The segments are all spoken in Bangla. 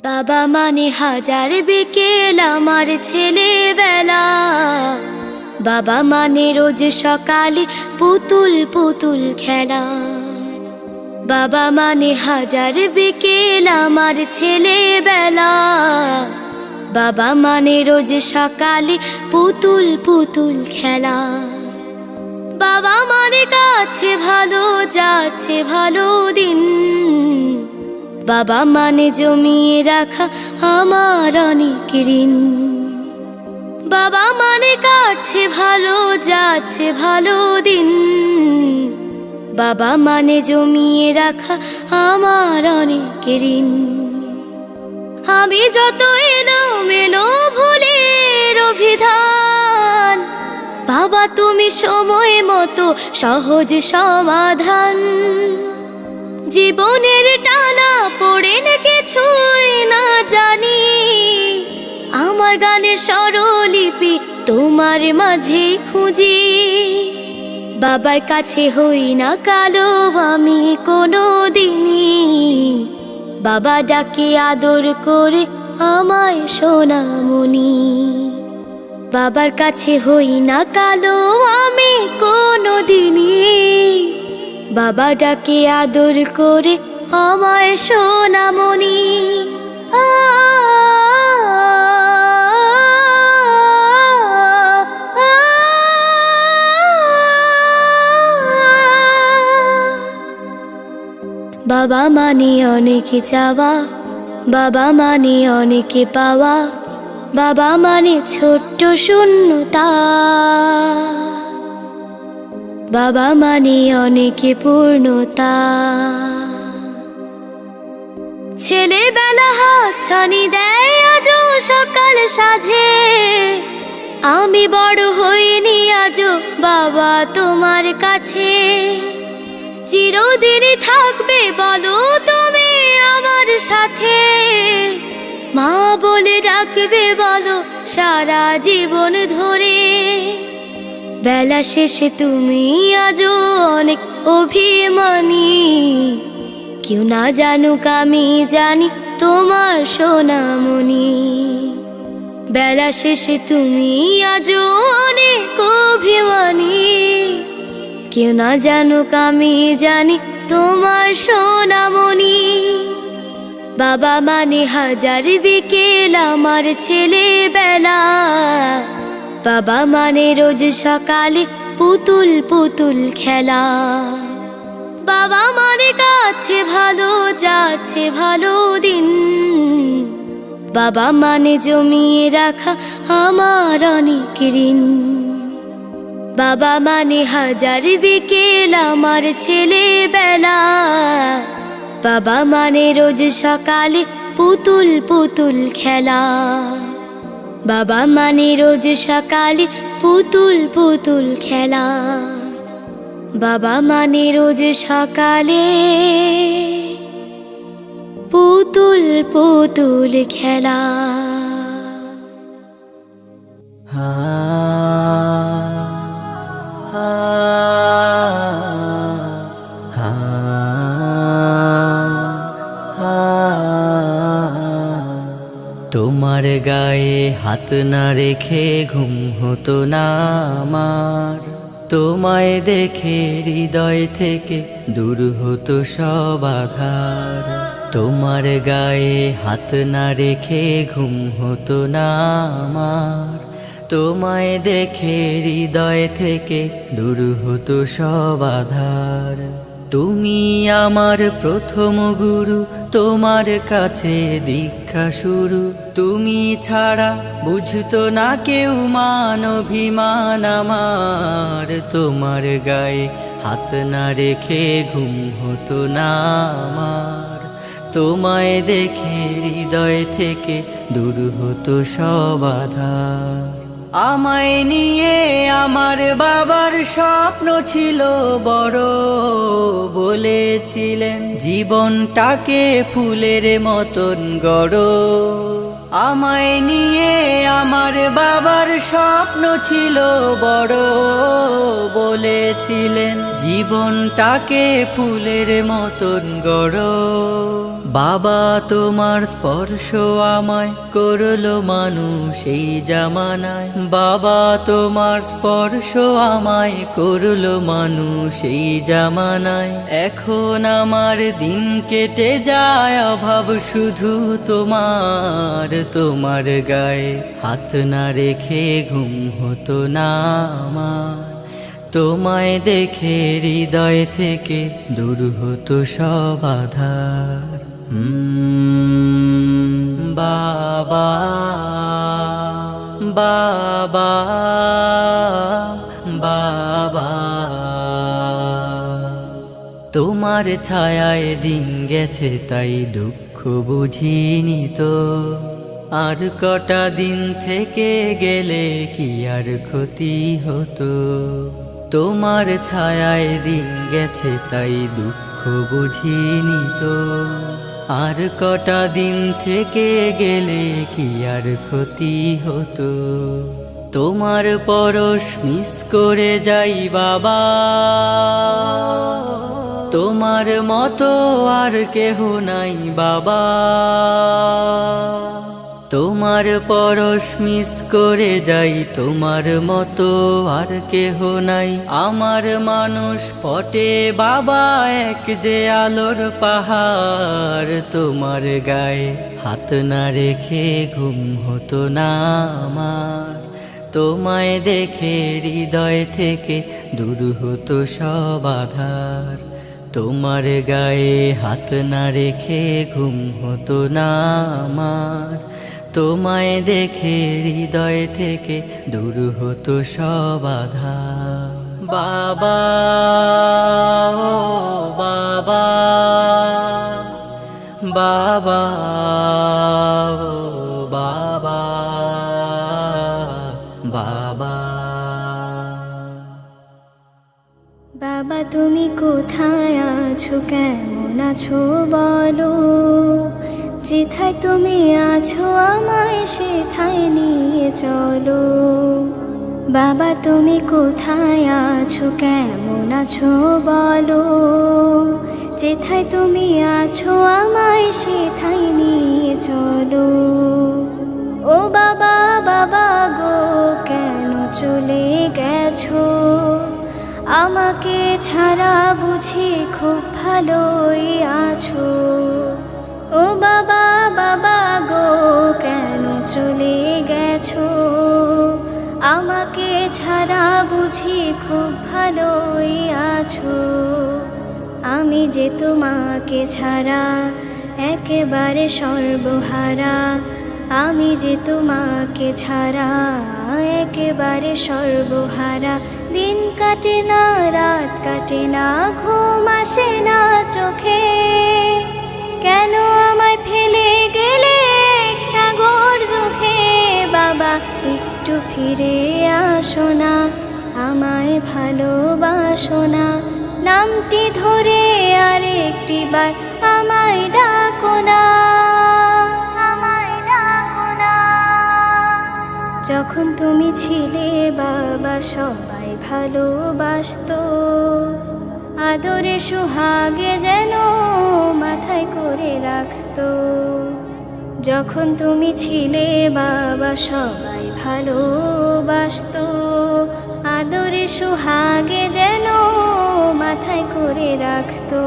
বাবা মানে হাজার বিকেল আমার ছেলেবেলা। বাবা মানে রোজ সকালে পুতুল পুতুল খেলা। বাবা মানে হাজার বিকেল আমার ছেলেবেলা। বাবা মানে রোজ সকালে পুতুল পুতুল খেলা। বাবা মানে কাছে ভালো যাচ্ছে ভালো দিন। বাবা মানে জমিয়ে রাখা আমার অনেক ঋণ। বাবা মানে কাটছে ভালো যাচ্ছে ভালো দিন। বাবা মানে জমিয়ে রাখা আমার অনেক ঋণ। আমি যত এলোমেলো ভুলের অভিধান, বাবা তুমি সময় মতো সহজ সমাধান। জীবনের টানা পড়ে না কিছুই না জানি, আমার গানের স্বরলিপি তোমার মাঝে খুঁজি। বাবার কাছে হই না কালো আমি কোনো দিনই, বাবা ডাকে আদর করে আমায় সোনামণি। বাবার কাছে হই না কালো আমি কোনো দিনই, বাবা ডাকে আদর করে আমায় সোনামণি। বাবা মানে অনেক চাওয়া, বাবা মানে অনেক পাওয়া। বাবা মানে ছোট্ট শূন্যতা, বাবা মানে অনেক পূর্ণতা। ছেলেবেলা হাতছানি দেয় আজও সকাল সাজে। আমি বড় হইনি আজও বাবা তোমার কাছে। চিরদিনই থাকবে বলো তুমি আমার সাথে, মা বলে ডাকবে বলো সারা জীবন ধরে। বেলা শেষে তুমি আজও অনেক অভিমানী, কেউ না জানুক আমি জানি তোমার সোনামণি। বেলা শেষে তুমি আজও অনেক অভিমানী, কেউ না জানুক আমি জানি তোমার সোনামণি। বাবা মানে হাজার বিকেল আমার ছেলেবেলা। বাবা মানে রোজ সকালে পুতুল পুতুল খেলা। বাবা মানে কাছে ভালো যাচ্ছে ভালো দিন। বাবা মানে জমিয়ে রাখা আমার অনেক ঋণ। বাবা মানে হাজার বিকেল আমার ছেলেবেলা। বাবা মানে রোজ সকালে পুতুল পুতুল খেলা। বাবা মানে রোজ সকালে পুতুল পুতুল খেলা। বাবা মানে রোজ সকালে পুতুল পুতুল খেলা। তোমার গায়ে হাত না রেখে ঘুম হতো না আমার। তোমায় দেখে হৃদয় থেকে দূর হতো সব আধার। তোমার গায়ে হাত না রেখে ঘুম হতো না আমার। তোমায় দেখে হৃদয় থেকে দূর হতো সব আধার। তুমি আমার প্রথম গুরু, তোমার কাছে দীক্ষা শুরু। তুমি ছাড়া বুঝতো না কেউ মান অভিমান আমার। তোমার গায়ে হাত না রেখে ঘুম হতো না আমার। তোমায় দেখে হৃদয় থেকে দূর হতো সব আধার। আমায় নিয়ে আমার বাবার স্বপ্ন ছিল বড়, বলেছিলেন জীবনটাকে ফুলের মতন গড়ো। আমায় নিয়ে আমার বাবার স্বপ্ন ছিল বড়, বলেছিলেন জীবনটাকে ফুলের মতন গড়ো। বাবা তোমার স্পর্শ আমায় করলো মানুষ এই জামানায়, বাবা তোমার স্পর্শ আমায় করলো মানুষ এই জামানায়। এখন আমার দিন কেটে যায় অভাব শুধু তোমার, তোমার গায়ে হাত না রেখে ঘুম হতো না আমার। তোমায় দেখে হৃদয় থেকে দূর হতো সব আধার। বাবা বাবা বাবা, তোমার ছায়ায় দিন গেছে তাই দুঃখ বুঝিনি তো, আর কটা দিন থেকে গেলে কি আর ক্ষতি হতো। তোমার ছায়ায় দিন গেছে তাই দুঃখ বুঝিনি তো, আর কটা দিন থেকে গেলে কি আর ক্ষতি হতো। তোমার পরশ মিস করে যাই বাবা, তোমার মতো আর কেহ নাই বাবা। তোমার পরশ মিস করে যাই, তোমার মতো আর কেহ নাই। আমার মানুষ পটে বাবা এক যে আলোর পাহাড়, তোমার গায়ে হাত না রেখে ঘুম হতো না আমার। তোমায় দেখে হৃদয় থেকে দূর হতো সব আধার, তোমার গায়ে হাত না রেখে ঘুম হতো না আমার। তোমায় দেখে হৃদয় থেকে দূর হতো সব আধার। বাবা ও বাবা, বাবা ও বাবা, বাবা। বাবা তুমি কোথায় আছো, কেমন আছো বলো, যেথায় তুমি আছো আমায় সেথায় নিয়ে চলো। বাবা তুমি কোথায় আছো, কেমন আছো বলো, যেথায় তুমি আছো আমায় সেথায় নিয়ে চলো। ও বাবা বাবা গো, কেন চলে গেছো, আমাকে ছাড়া বুঝি খুব ভালোই আছো। ও বাবা বাবা গো, কেন চলে গেছো, আমাকে ছাড়া বুঝি খুব ভালোই আছো। আমি যে তোমাকে ছাড়া একেবারে সর্বহারা, আমি যে তোমাকে ছাড়া একেবারে সর্বহারা। দিন কাটে না রাত কাটে না, ঘুম আসে না চোখে, কেন আমায় ফেলে গেলে এক সাগর দুঃখে। বাবা একটু ফিরে আসো না, আমায় ভালোবাসো না, নামটি ধরে আর একটি বার আমায় ডাকো না, আমায় ডাকো না। যখন তুমি ছিলে বাবা সবাই ভালোবাসতো, আদরে সোহাগে যেন মাথায় করে রাখতো। যখন তুমি ছিলে বাবা সবাই ভালোবাসতো, আদরে সোহাগে যেন মাথায় করে রাখতো।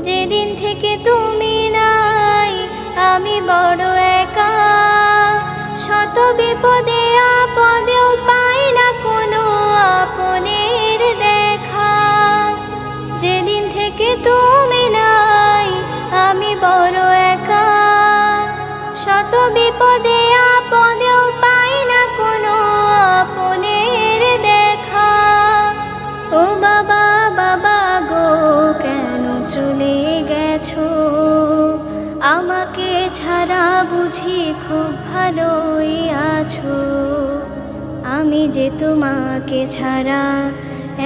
যেদিন থেকে তুমি নাই আমি বড় একা, শত বিপদে আপদেও পাই না কোনো আপনের দেখা। যেদিন থেকে তুমি নাই আমি বড় একা, শত বিপদে আপদেও পাই না কোনো আপনের দেখা। ও বাবা বাবা গো, কেন চলে গেছো, আমাকে ছাড়া বুঝি খুব ভালোই আছো। আমি যে তোমাকে ছাড়া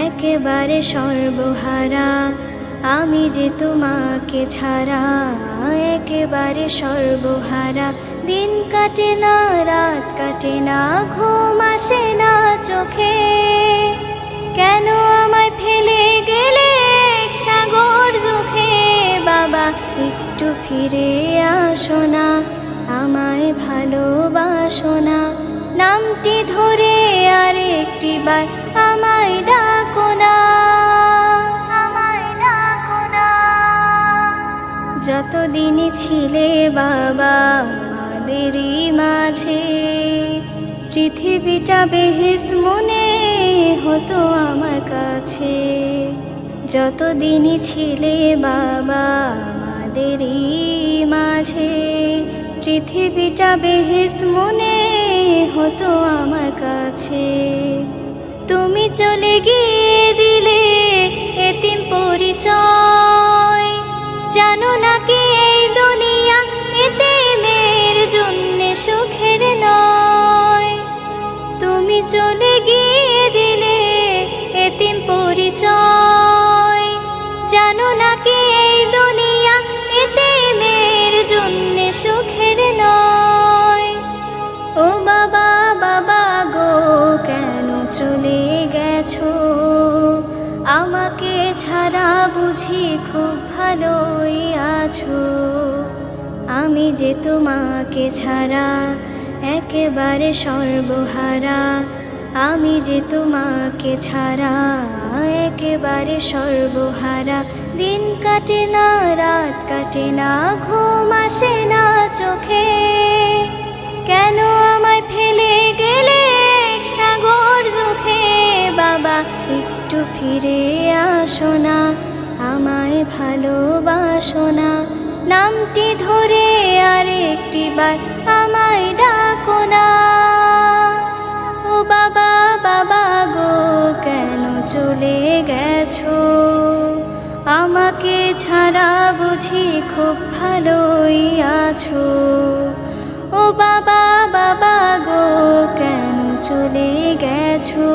একেবারে সর্বহারা, আমি যে তোমাকে ছাড়া একেবারে সর্বহারা। দিন কাটে না রাত কাটে না, ঘুম আসে না চোখে, কেন আমায় ফেলে গেলে এক সাগর দুঃখে। বাবা একটু একটু ফিরে আসো না, আমায় ভালোবাসো না, নামটি ধরে আর একটি বার আমায় ডাকো না, আমায় ডাকো না। যতদিনই ছিলে বাবা আমাদেরই মাঝে, পৃথিবীটা বেহেশত মনে হতো আমার কাছে। যতদিনই ছিলে বাবা আমাদেরই মাঝে, পৃথিবীটা বেহেশত মনে হতো আমার কাছে। তুমি চলে গিয়ে দিলে এতিম পরিচয়, জানো না কি এই দুনিয়া এতিমের জন্য সুখের নয়। তুমি চলে গিয়ে দিলে এতিম পরিচয়, জানো না কি এই দুনিয়া এতিমের জন্য সুখের নয়। ও বাবা বাবা গো, কেন চলে গেছো? আমাকে ছাড়া বুঝি খুব ভালোই আছো। আমি যে তোমাকে ছাড়া একেবারে সর্বহারা, আমি যে তোমাকে ছাড়া একেবারে সর্বহারা। দিন কাটে না, রাত কাটে না, ঘুম আসে না চোখে। কেন আমায় ফেলে গেলে এক সাগর দুঃখে? বাবা একটু ফিরে আসো না, আমায় ভালোবাসো না, নামটি ধরে আর একটি বার আমায় ডাকো না। ও বাবা বাবা গো, কেন চলে গেছো? আমাকে ছাড়া বুঝি খুব ভালোই আছো। ও বাবা বাবা গো, কেন চলে গেছো?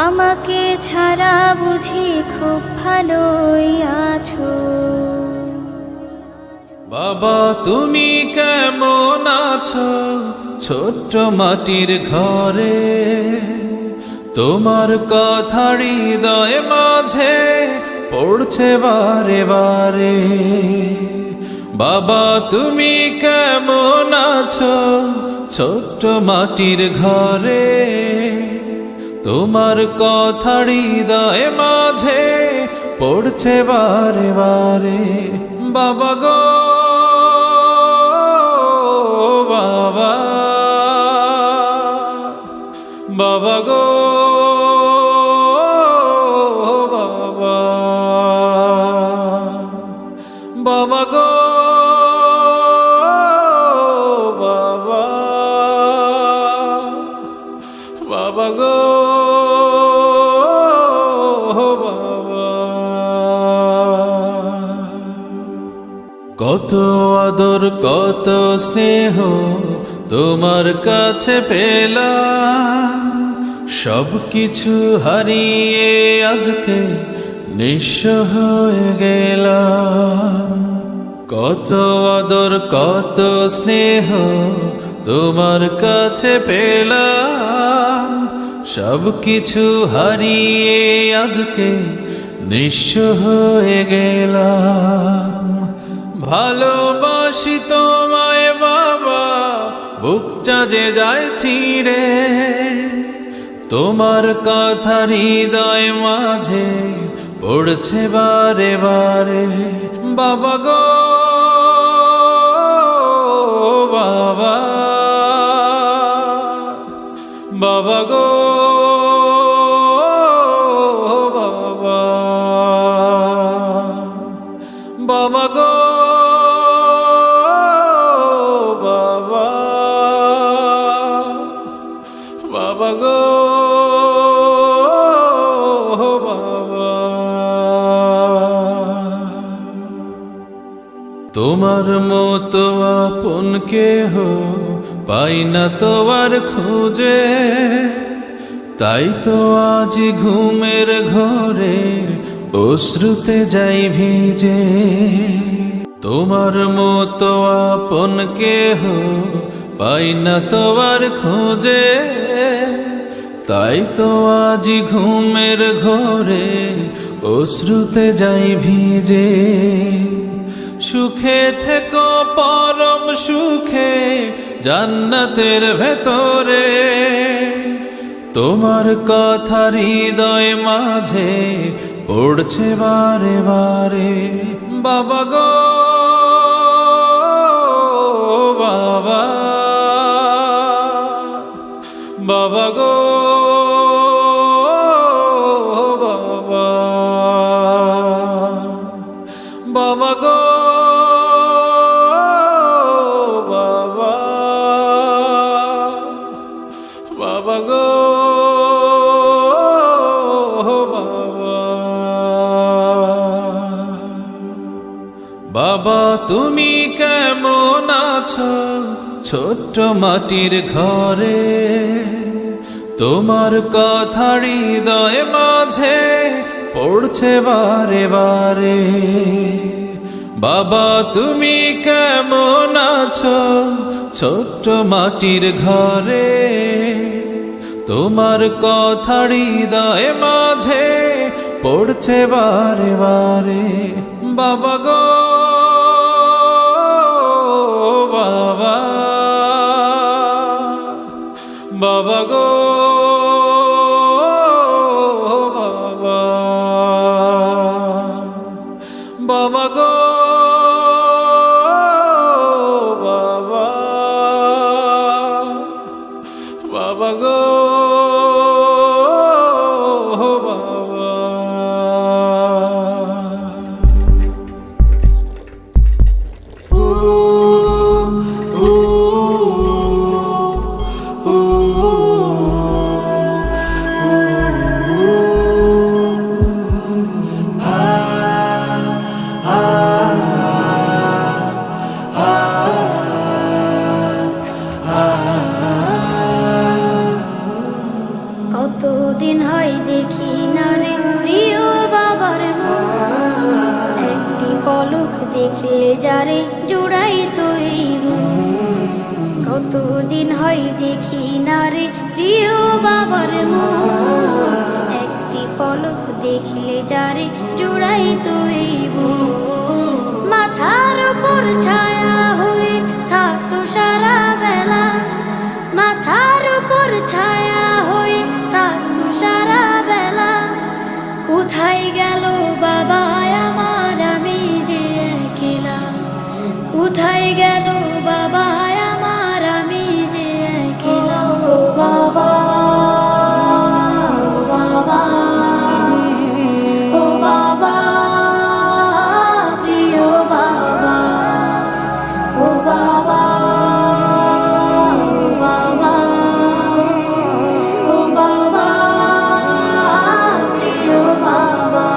আমাকে ছাড়া বুঝি খুব ভালোই আছো। বাবা তুমি কেমন আছো? ছোট্ট মাটির ঘরে তোমার কথা হৃদয় মাঝে পড়ছে বারে বারে। বাবা তুমি কেমন আছো? ছোট্ট মাটির ঘরে তোমার কথা হৃদয় মাঝে পড়ছে বারে বারে। বাবা গো বাবা, বাবা গো বাবা, বাবা গো বাবা, বাবা গো বাবা। কত আদর কত স্নেহ তোমার কাছে পেলাম, সব কিছু হারিয়ে আজকে নিঃস্ব হয়ে গেলাম। কত আদর কত স্নেহ তোমার কাছে পেলাম, সব কিছু হারিয়ে আজকে নিঃস্ব হয়ে গেলাম। ভালোবাসি তোমায় বাবা, বুকটা যে যায় ছিঁড়ে, তোমার কথা হৃদয় মাঝে পড়ছে বারে বারে। বাবা গো বাবা, বাবা গো বাবা, বাবা গো বাবা, বাবা গো বাবা। তোমার মতো আপন কেহ পাই না তো আর খুঁজে, তাই তো আজ ঘুমের ঘরে অশ্রুতে যাই ভিজে। তোমার মতো আপন কেহ পাই না তো আর খুঁজে, তাই তো আজ ঘুমের ঘরে অশ্রুতে যাই ভিজে। সুখে থেকো পরম সুখে জান্নাতের ভেতরে। তোমার কথা হৃদয় মাঝে পড়ছে বারে বারে। বাবা গো বাবা, বাবা গো বাবা, বাবা গো বাবা, বাবা গো বাবা। বাবা তুমি কেমন আছো ছোট্ট মাটির ঘরে? তোমার কথা হৃদয় মাঝে পড়ছে বারে বারে। বাবা তুমি কেমন আছো ছোট্ট মাটির ঘরে? তোমার কথা হৃদয় মাঝে পড়ছে বারে বারে। বাবা গো বাবা, বাবা গো বাবা, বাবা গো বাবা, বাবা গো বাবা। কতদিন হয় দেখি না রে প্রিয় বাবার মুখ, একটি পলক দেখলে যারে জোড়াই তো এই মন। কতদিন হয় দেখি না রে প্রিয় বাবার মুখ, একটি পলক দেখলে যারে জোড়াই তো এই মন। মাথার উপর ছায়া হয়ে থাকতো সারা বেলা, মাথার উপর ছায়া হয়ে থাকতো সারা বেলা। কোথায় গেল বাবা আমার, আমি যে একলা? কোথায় গেল বাবা আমার, আমি যে একলা? ও বাবা, ও বাবা, ও বাবা, প্রিয় বাবা, ও বাবা, ও বাবা, ও বাবা, প্রিয় বাবা।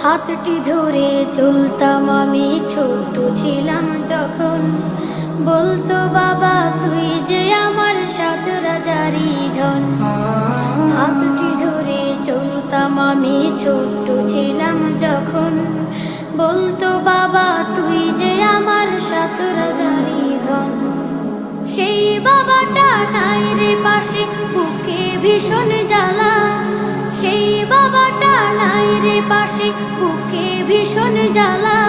হাতটি ধরে চলতাম আমি ছোট ছিলাম যখন, বলতো বাবা তুই যে আমার সাত রাজারি ধন। হাতটি ধরে চলতাম আমি ছোট ছিলাম যখন, বলতো বাবা তুই যে আমার সাত রাজারি ধন। সেই বাবাটা নাই রে পাশে, বুকে ভীষণ জ্বালা। সেই বাবাটা নাই রে পাশে, বুকে ভীষণ জ্বালা।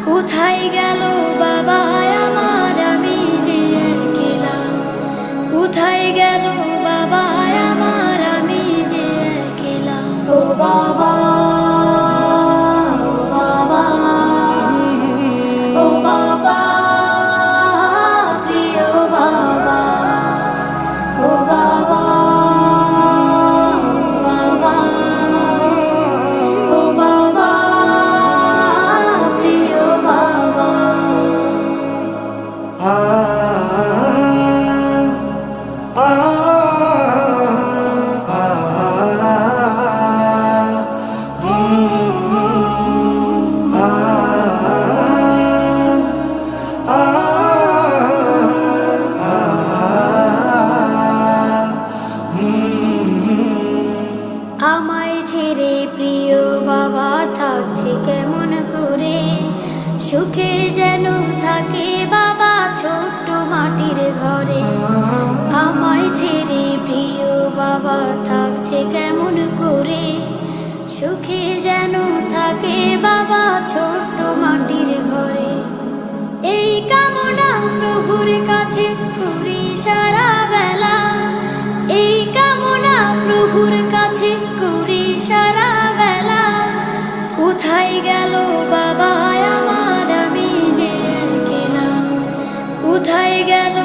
কোথায় গেল বাবা আমার, আমি যে একলা? কোথায় গেল বাবা আমার, আমি যে একলা? ও বাবা, ও বাবা, ও বাবা, প্রিয় বাবা, ও বাবা, ও বাবা, ও বাবা, প্রিয় বাবা। আমায় ছেড়ে প্রিয় বাবা থাকছে কেমন করে? সুখে যেন থাকে বাবা ছোট্ট মাটির ঘরে। আমায় ছেড়ে প্রিয় বাবা থাকছে কেমন করে? সুখে যেন থাকে বাবা ছোট্ট প্রভুর কাছে করি সারা বেলা, এই কামনা প্রভুর কাছে করি সারা বেলা। কোথায় গেল বাবা আমার, আমি যে একলা, কোথায় গেল